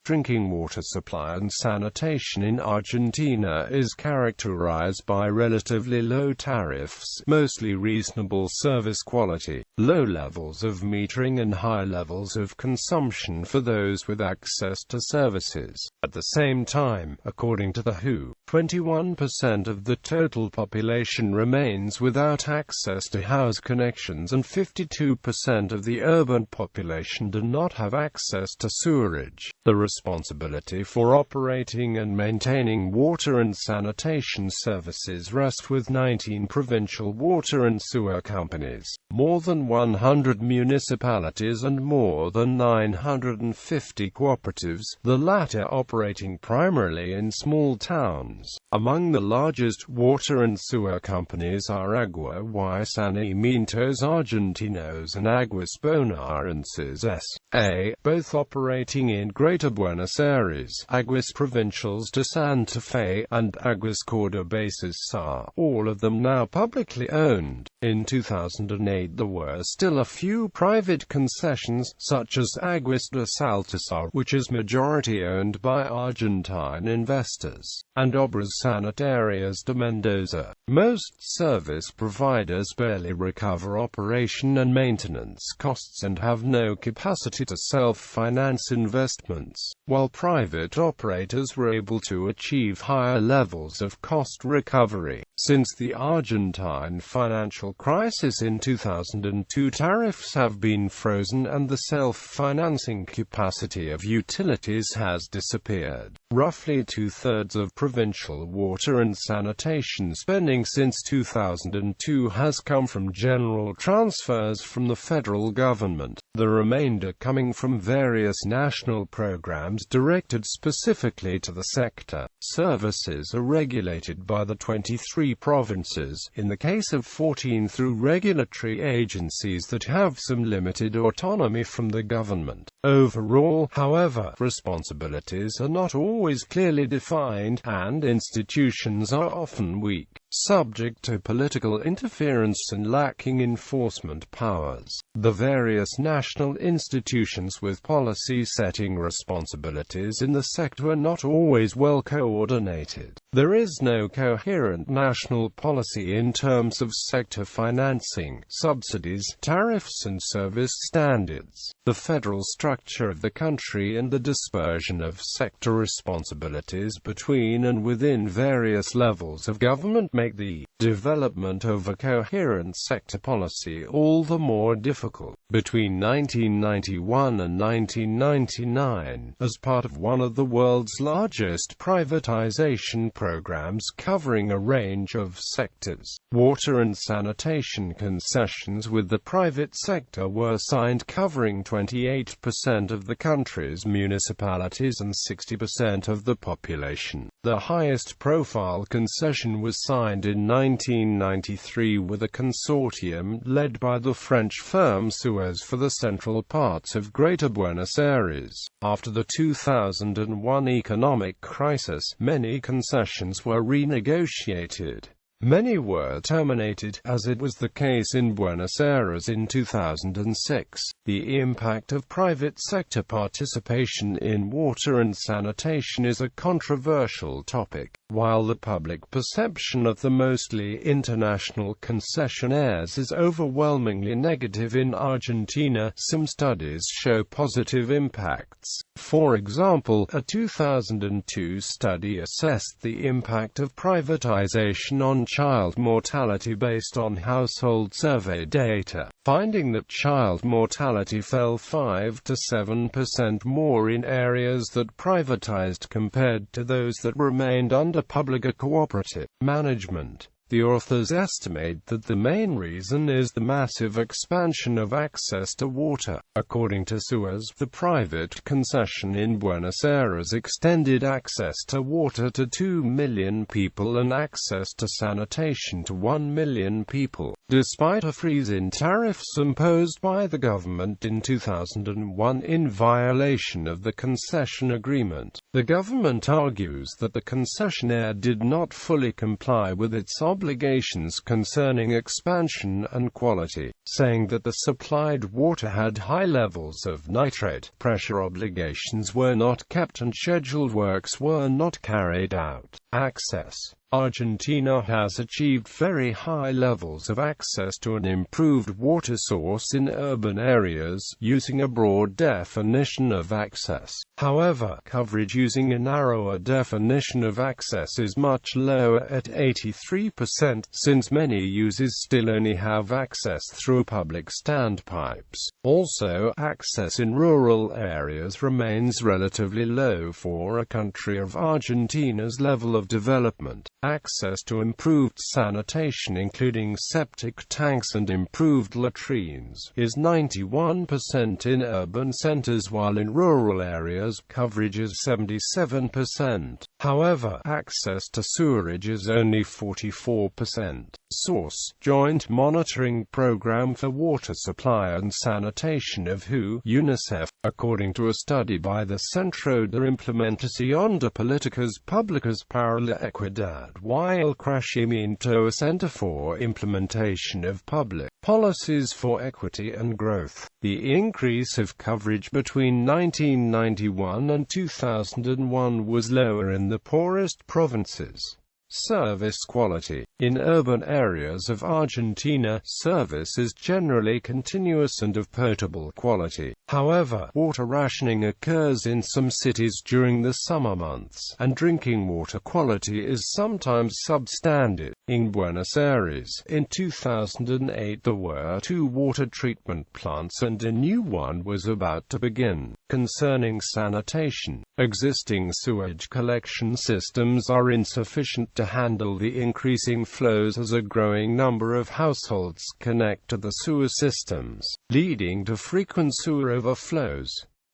Drinking water supply and sanitation in Argentina is characterized by relatively low tariffs, mostly reasonable service quality, low levels of metering and high levels of consumption for those with access to services. At the same time, according to the WHO, 21% of the total population remains without access to house connections and 52% of the urban population do not have access to sewerage. The responsibility for operating and maintaining water and sanitation services rests with 19 provincial water and sewer companies, more than 100 municipalities and more than 950 cooperatives, the latter operating primarily in small towns. Among the largest water and sewer companies are Agua, Saneamientos Argentinos and Aguas Bonarenses S.A., both operating in Greater Buenos Aires, Aguas Provincials de Santa Fe, and Aguas Cordobases S.A., all of them now publicly owned. In 2008 there were still a few private concessions, such as Aguas.The, which is majority owned by Argentine investors, and Obras Sanitarias de Mendoza. Most service providers barely recover operation and maintenance costs and have no capacity to self-finance investments, while private operators were able to achieve higher levels of cost recovery. Since the Argentine financial crisis in 2002, tariffs have been frozen and the self-financing capacity of utilities has disappeared. Roughly two-thirds of provincial water and sanitation spending since 2002 has come from general transfers from the federal government, the remainder coming from various national programs directed specifically to the sector. Services are regulated by the 23 provinces, in the case of 14 through regulatory agencies that have some limited autonomy from the government. Overall, however, responsibilities are not always clearly defined, and institutions are often weak, subject to political interference and lacking enforcement powers. The various national institutions with policy-setting responsibilities in the sector are not always well coordinated. There is no coherent national policy in terms of sector financing, subsidies, tariffs and service standards. The federal structure of the country and the dispersion of sector responsibilities between and within various levels of government make the development of a coherent sector policy all the more difficult. Between 1991 and 1999, as part of one of the world's largest privatization programs covering a range of sectors, water and sanitation concessions with the private sector were signed covering 28% of the country's municipalities and 60% of the population. The highest profile concession was signed in 1993 with a consortium led by the French firm Suez for the central parts of Greater Buenos Aires. After the 2001 economic crisis, many concessions were renegotiated. Many were terminated, as it was the case in Buenos Aires in 2006. The impact of private sector participation in water and sanitation is a controversial topic. While the public perception of the mostly international concessionaires is overwhelmingly negative in Argentina, some studies show positive impacts. For example, a 2002 study assessed the impact of privatization on child mortality based on household survey data, finding that child mortality fell 5 to 7% more in areas that privatized compared to those that remained under public or cooperative management. The authors estimate that the main reason is the massive expansion of access to water. According to Suez, the private concession in Buenos Aires extended access to water to 2 million people and access to sanitation to 1 million people, despite a freeze in tariffs imposed by the government in 2001 in violation of the concession agreement. The government argues that the concessionaire did not fully comply with its obligations concerning expansion and quality, saying that the supplied water had high levels of nitrate pressure. Obligations were not kept and scheduled works were not carried out. Access. Argentina has achieved very high levels of access to an improved water source in urban areas, using a broad definition of access. However, coverage using a narrower definition of access is much lower at 83%, since many users still only have access through public standpipes. Also, access in rural areas remains relatively low for a country of Argentina's level of development. Access to improved sanitation, including septic tanks and improved latrines, is 91% in urban centers, while in rural areas, coverage is 77%. However, access to sewerage is only 44%. Source: Joint Monitoring Program for Water Supply and Sanitation of WHO, UNICEF. According to a study by the Centro de Implementación de Políticas Públicas para la Equidad y el Crecimiento, Center for Implementation of Public Policies for Equity and Growth, the increase of coverage between 1991 and 2001 was lower in the poorest provinces. Service quality. In urban areas of Argentina, service is generally continuous and of potable quality. However, water rationing occurs in some cities during the summer months, and drinking water quality is sometimes substandard. In Buenos Aires, in 2008 there were 2 water treatment plants and a new one was about to begin. Concerning sanitation, existing sewage collection systems are insufficient to handle the increasing flows as a growing number of households connect to the sewer systems, leading to frequent sewer overflows.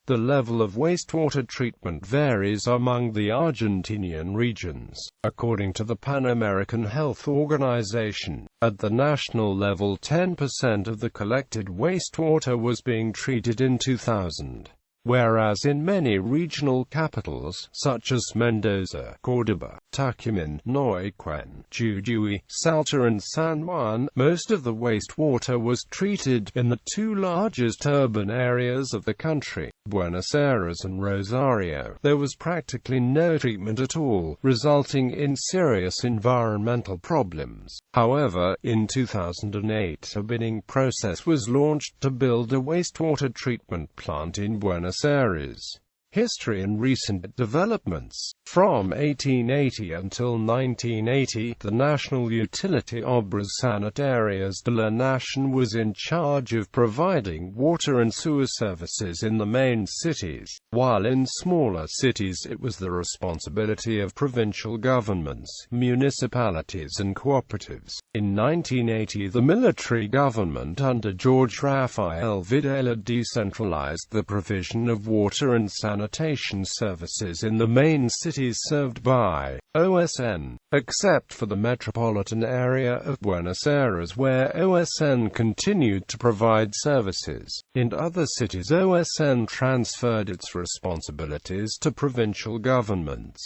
The level of wastewater treatment varies among the Argentinian regions. According to the Pan American Health Organization, at the national level 10% of the collected wastewater was being treated in 2000. Whereas in many regional capitals, such as Mendoza, Córdoba, Tucumán, Neuquén, Jujuy, Salta and San Juan, most of the wastewater was treated in the 2 largest urban areas of the country, Buenos Aires and Rosario. There was practically no treatment at all, resulting in serious environmental problems. However, in 2008 a bidding process was launched to build a wastewater treatment plant in Buenos Aires. History and recent developments. From 1880 until 1980, the national utility Obras Sanitarias de la Nación was in charge of providing water and sewer services in the main cities, while in smaller cities it was the responsibility of provincial governments, municipalities and cooperatives. In 1980 the military government under Jorge Rafael Videla decentralized the provision of water and sanitation services in the main cities served by OSN, except for the metropolitan area of Buenos Aires where OSN continued to provide services. In other cities OSN transferred its responsibilities to provincial governments.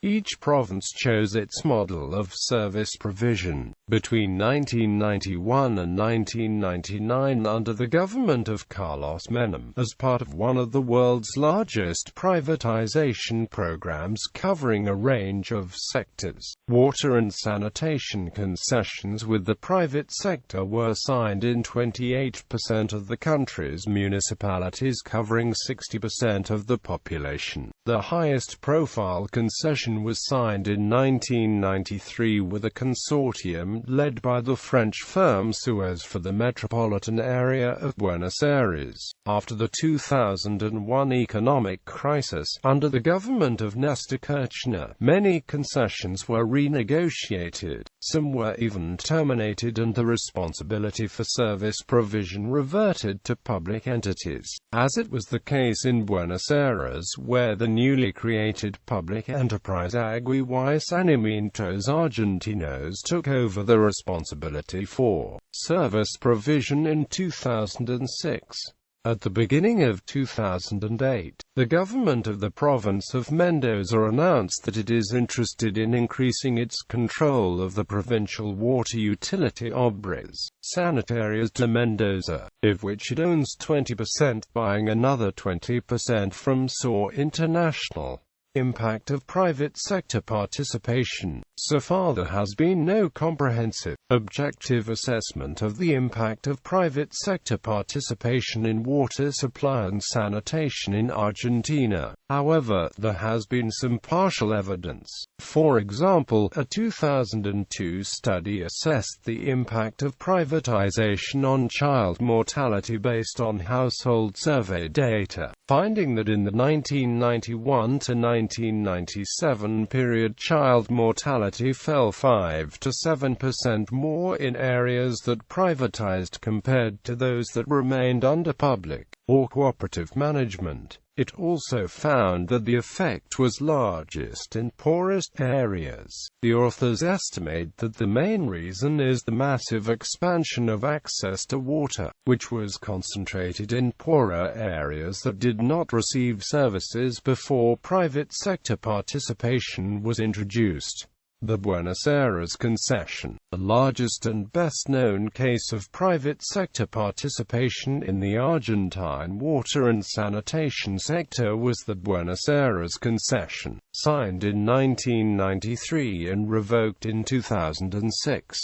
Each province chose its model of service provision. Between 1991 and 1999 under the government of Carlos Menem, as part of one of the world's largest privatization programs covering a range of sectors, water and sanitation concessions with the private sector were signed in 28% of the country's municipalities, covering 60% of the population. The highest profile concession was signed in 1993 with a consortium led by the French firm Suez for the metropolitan area of Buenos Aires. After the 2001 economic crisis, under the government of Néstor Kirchner, many concessions were renegotiated. Some were even terminated and the responsibility for service provision reverted to public entities, as it was the case in Buenos Aires where the newly created public enterprise Agua y Saneamientos Argentinos took over the responsibility for service provision in 2006. At the beginning of 2008, the government of the province of Mendoza announced that it is interested in increasing its control of the provincial water utility Obras Sanitarias de Mendoza, of which it owns 20%, buying another 20% from SOR International. Impact of private sector participation. So far there has been no comprehensive, objective assessment of the impact of private sector participation in water supply and sanitation in Argentina. However, there has been some partial evidence. For example, a 2002 study assessed the impact of privatization on child mortality based on household survey data, finding that in the 1991 to 1997 period child mortality fell 5 to 7% more in areas that privatized compared to those that remained under public or cooperative management. It also found that the effect was largest in poorest areas. The authors estimate that the main reason is the massive expansion of access to water, which was concentrated in poorer areas that did not receive services before private sector participation was introduced. The Buenos Aires concession, the largest and best-known case of private sector participation in the Argentine water and sanitation sector, was the Buenos Aires concession, signed in 1993 and revoked in 2006.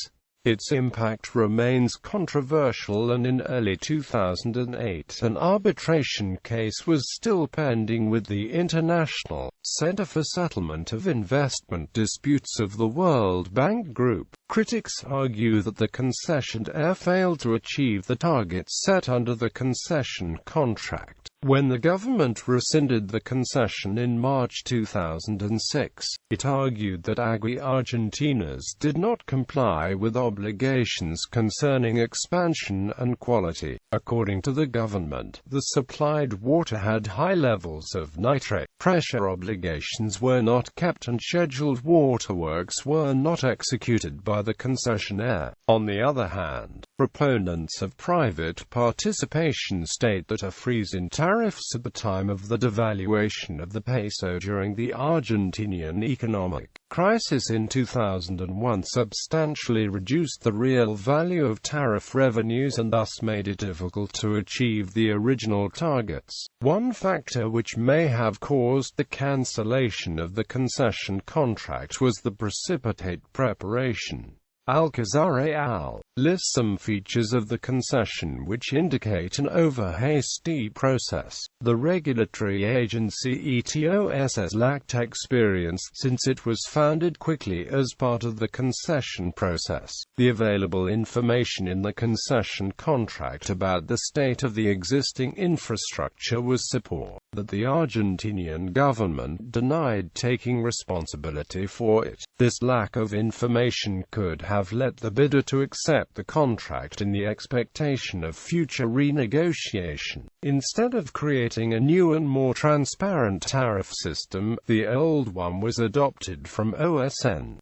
Its impact remains controversial, and in early 2008 an arbitration case was still pending with the International Center for Settlement of Investment Disputes of the World Bank Group. Critics argue that the concessionaire failed to achieve the targets set under the concession contract. When the government rescinded the concession in March 2006, it argued that Agua Argentinos did not comply with obligations concerning expansion and quality. According to the government, the supplied water had high levels of nitrate pressure, obligations were not kept, and scheduled waterworks were not executed by the concessionaire. On the other hand, proponents of private participation state that a freeze in tariffs at the time of the devaluation of the peso during the Argentinian economic crisis in 2001 substantially reduced the real value of tariff revenues and thus made it difficult to achieve the original targets. One factor which may have caused the cancellation of the concession contract was the precipitate preparation. Alcazar et al. Lists some features of the concession which indicate an over-hasty process. The regulatory agency ETOSS lacked experience since it was founded quickly as part of the concession process. The available information in the concession contract about the state of the existing infrastructure was so poor that the Argentinian government denied taking responsibility for it. This lack of information could have led the bidder to accept the contract in the expectation of future renegotiation. Instead of creating a new and more transparent tariff system, the old one was adopted from OSN.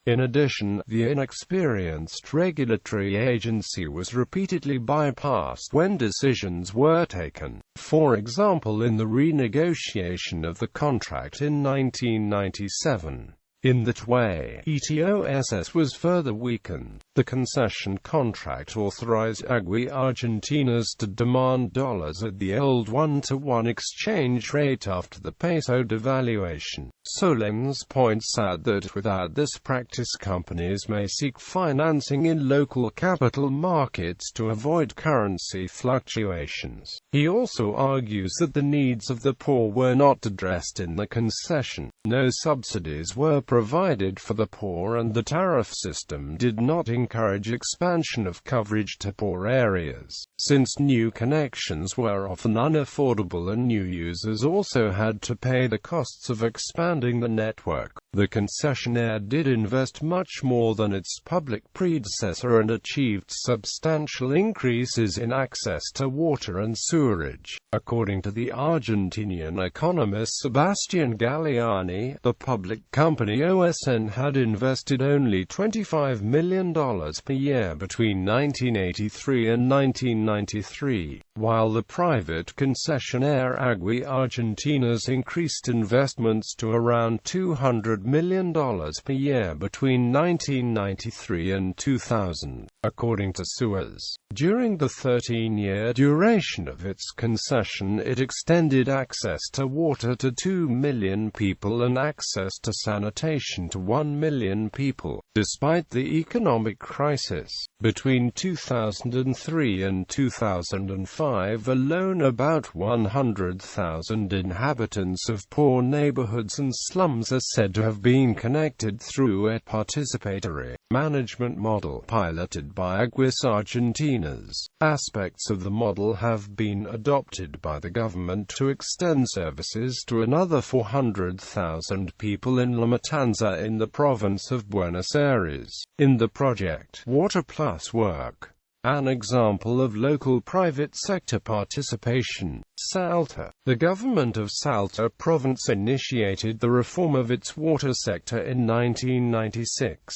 In addition, the inexperienced regulatory agency was repeatedly bypassed when decisions were taken. For example, in the renegotiation of the contract in 1997. In that way, ETOSS was further weakened. The concession contract authorized Agua Argentinas to demand dollars at the old 1-to-1 exchange rate after the peso devaluation. Solens points out that without this practice, companies may seek financing in local capital markets to avoid currency fluctuations. He also argues that the needs of the poor were not addressed in the concession. No subsidies were provided for the poor, and the tariff system did not encourage expansion of coverage to poor areas, since new connections were often unaffordable and new users also had to pay the costs of expanding the network. The concessionaire did invest much more than its public predecessor and achieved substantial increases in access to water and sewerage. According to the Argentinian economist Sebastian Galliani, the public company OSN had invested only $25 million per year between 1983 and 1993, while the private concessionaire Agua Argentinos increased investments to around $200 million per year between 1993 and 2000, according to Suez. During the 13-year duration of its concession, it extended access to water to 2 million people and access to sanitation to 1 million people. Despite the economic crisis, between 2003 and 2005 alone, about 100,000 inhabitants of poor neighborhoods and slums are said to have been connected through a participatory management model piloted by Aguas Argentinas. Aspects of the model have been adopted by the government to extend services to another 400,000 people in La Matanza in the province of Buenos Aires. In the project Water Plus Work, an example of local private sector participation, Salta. The government of Salta province initiated the reform of its water sector in 1996.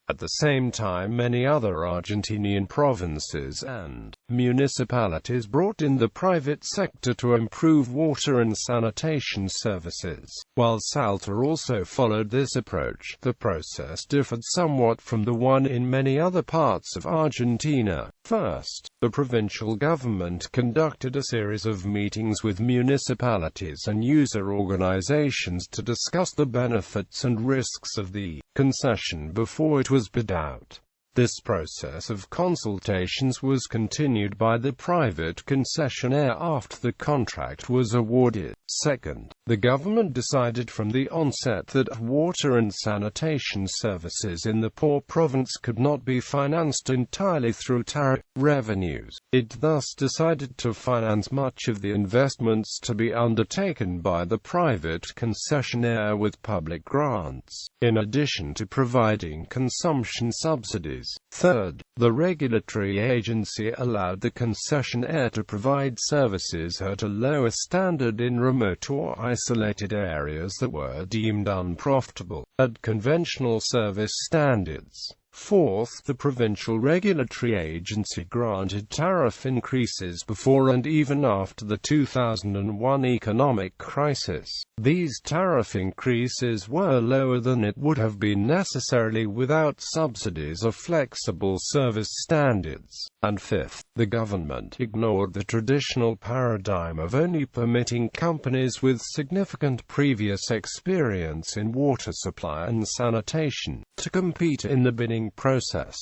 At the same time, many other Argentinian provinces and municipalities brought in the private sector to improve water and sanitation services. While Salta also followed this approach, the process differed somewhat from the one in many other parts of Argentina. First, the provincial government conducted a series of meetings with municipalities and user organizations to discuss the benefits and risks of the concession before it was bid out. This process of consultations was continued by the private concessionaire after the contract was awarded. Second, the government decided from the onset that water and sanitation services in the poor province could not be financed entirely through tariff revenues. It thus decided to finance much of the investments to be undertaken by the private concessionaire with public grants, in addition to providing consumption subsidies. Third, the regulatory agency allowed the concessionaire to provide services at a lower standard in remote or isolated areas that were deemed unprofitable, at conventional service standards. Fourth, the provincial regulatory agency granted tariff increases before and even after the 2001 economic crisis. These tariff increases were lower than it would have been necessarily without subsidies or flexible service standards. And fifth, the government ignored the traditional paradigm of only permitting companies with significant previous experience in water supply and sanitation to compete in the bidding process.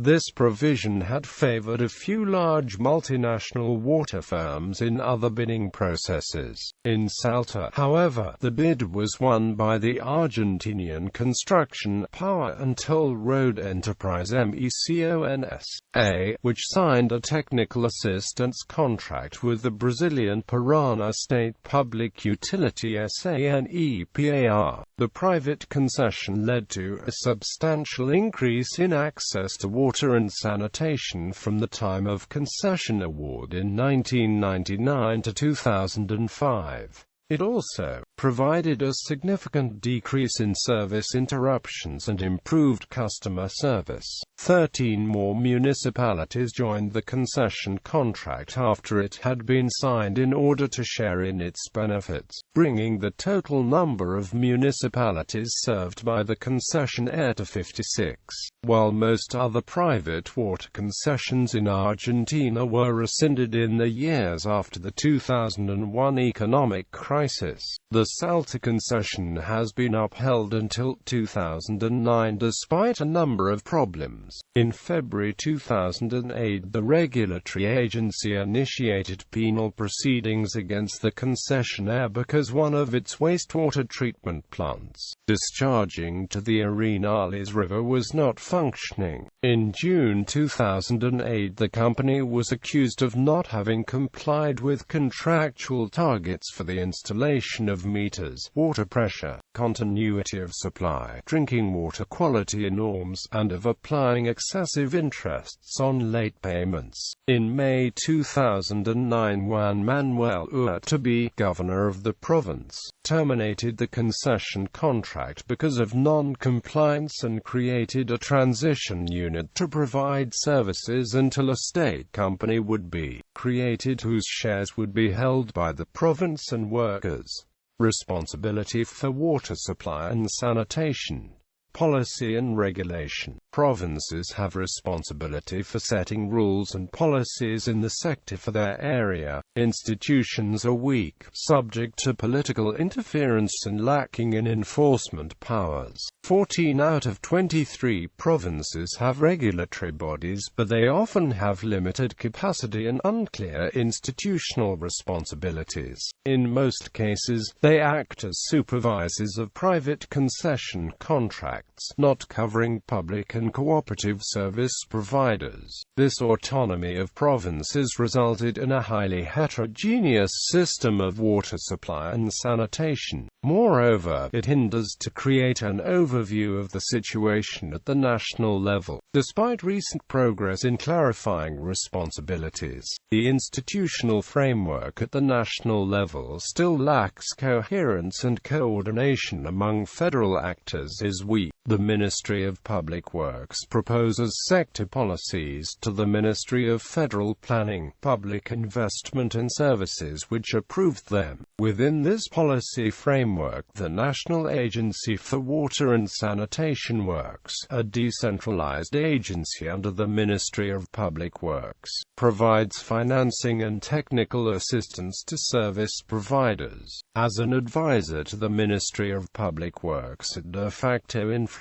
This provision had favored a few large multinational water firms in other bidding processes. In Salta, however, the bid was won by the Argentinian construction, power and toll road enterprise MECONS, which signed a technical assistance contract with the Brazilian Parana State Public Utility SANEPAR. The private concession led to a substantial increase in access to water and sanitation from the time of concession award in 1999 to 2005. It also provided a significant decrease in service interruptions and improved customer service. 13 more municipalities joined the concession contract after it had been signed in order to share in its benefits, bringing the total number of municipalities served by the concessionaire to 56. While most other private water concessions in Argentina were rescinded in the years after the 2001 economic crisis, the Salta concession has been upheld until 2009 despite a number of problems. In February 2008, the regulatory agency initiated penal proceedings against the concessionaire because one of its wastewater treatment plants, discharging to the Arenales River, was not functioning. In June 2008, the company was accused of not having complied with contractual targets for the installation installation of meters, water pressure, continuity of supply, drinking water quality norms, and of applying excessive interests on late payments. In May 2009, Juan Manuel Urtubey, governor of the province, terminated the concession contract because of non-compliance and created a transition unit to provide services until a state company would be created whose shares would be held by the province and workers. Responsibility for water supply and sanitation. Policy and regulation. Provinces have responsibility for setting rules and policies in the sector for their area. Institutions are weak, subject to political interference and lacking in enforcement powers. 14 out of 23 provinces have regulatory bodies, but they often have limited capacity and unclear institutional responsibilities. In most cases, they act as supervisors of private concession contracts, not covering public and cooperative service providers. This autonomy of provinces resulted in a highly heterogeneous system of water supply and sanitation. Moreover, it hinders to create an overview of the situation at the national level. Despite recent progress in clarifying responsibilities, the institutional framework at the national level still lacks coherence and coordination among federal actors is weak. The Ministry of Public Works proposes sector policies to the Ministry of Federal Planning, Public Investment and Services, which approved them. Within this policy framework, the National Agency for Water and Sanitation works, a decentralized agency under the Ministry of Public Works, provides financing and technical assistance to service providers. As an advisor to the Ministry of Public Works, it de facto influences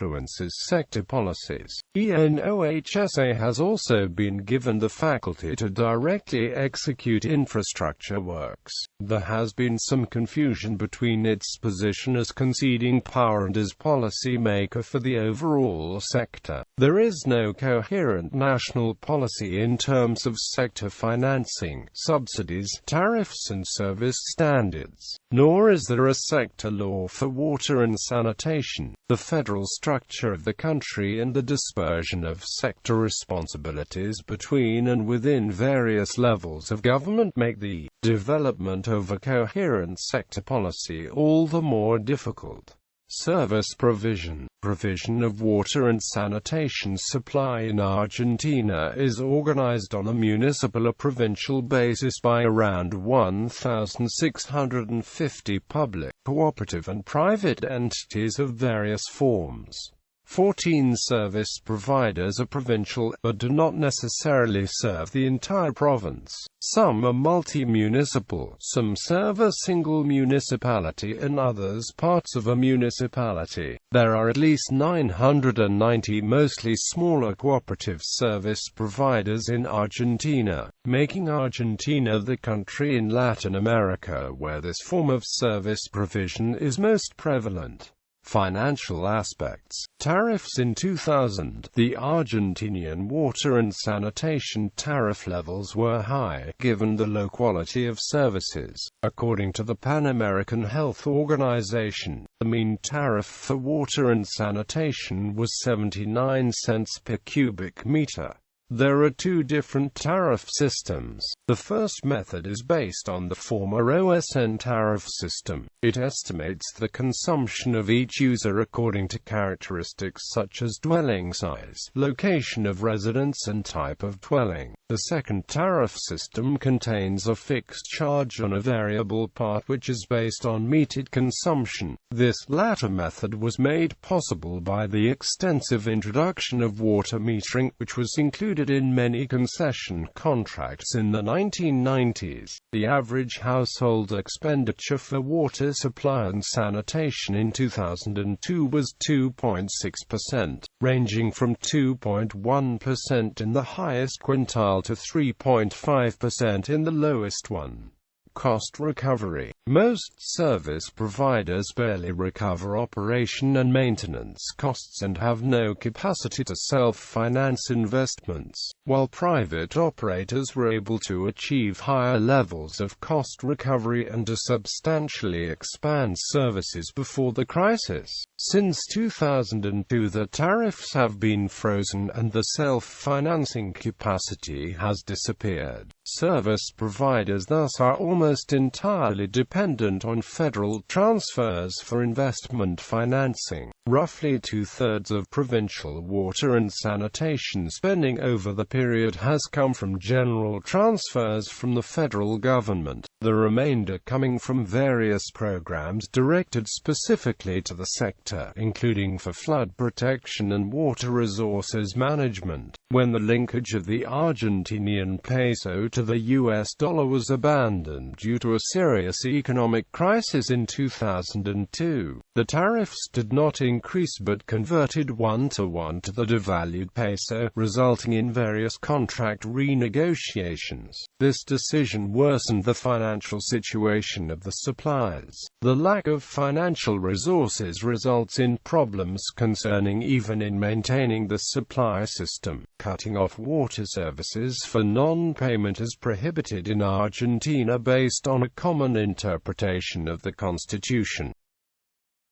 sector policies. ENOHSA has also been given the faculty to directly execute infrastructure works. There has been some confusion between its position as conceding power and as policy maker for the overall sector. There is no coherent national policy in terms of sector financing, subsidies, tariffs and service standards. Nor is there a sector law for water and sanitation. The federal structure of the country and the dispersion of sector responsibilities between and within various levels of government make the development of a coherent sector policy all the more difficult. Service provision. Provision of water and sanitation supply in Argentina is organized on a municipal or provincial basis by around 1,650 public, cooperative and private entities of various forms. 14 service providers are provincial, but do not necessarily serve the entire province. Some are multi-municipal, some serve a single municipality and others parts of a municipality. There are at least 990 mostly smaller cooperative service providers in Argentina, making Argentina the country in Latin America where this form of service provision is most prevalent. Financial aspects. Tariffs. In 2000, the Argentinian water and sanitation tariff levels were high, given the low quality of services. According to the Pan American Health Organization, the mean tariff for water and sanitation was 79 cents per cubic meter. There are two different tariff systems. The first method is based on the former OSN tariff system. It estimates the consumption of each user according to characteristics such as dwelling size, location of residence and type of dwelling. The second tariff system contains a fixed charge on a variable part which is based on metered consumption. This latter method was made possible by the extensive introduction of water metering, which was included in many concession contracts in the 1990s. The average household expenditure for water supply and sanitation in 2002 was 2.6%, ranging from 2.1% in the highest quintile to 3.5% in the lowest one. Cost recovery. Most service providers barely recover operation and maintenance costs and have no capacity to self-finance investments, while private operators were able to achieve higher levels of cost recovery and to substantially expand services before the crisis. Since 2002, the tariffs have been frozen and the self-financing capacity has disappeared. Service providers thus are almost entirely dependent on federal transfers for investment financing. Roughly two-thirds of provincial water and sanitation spending over the period has come from general transfers from the federal government, the remainder coming from various programs directed specifically to the sector, including for flood protection and water resources management. When the linkage of the Argentinian peso to the US dollar was abandoned due to a serious economic crisis in 2002, the tariffs did not increase but converted 1-to-1 to the devalued peso, resulting in various contract renegotiations. This decision worsened the financial situation of the suppliers. The lack of financial resources results in problems concerning even in maintaining the supply system. Cutting off water services for non-payment is prohibited in Argentina based on a common interpretation of the Constitution.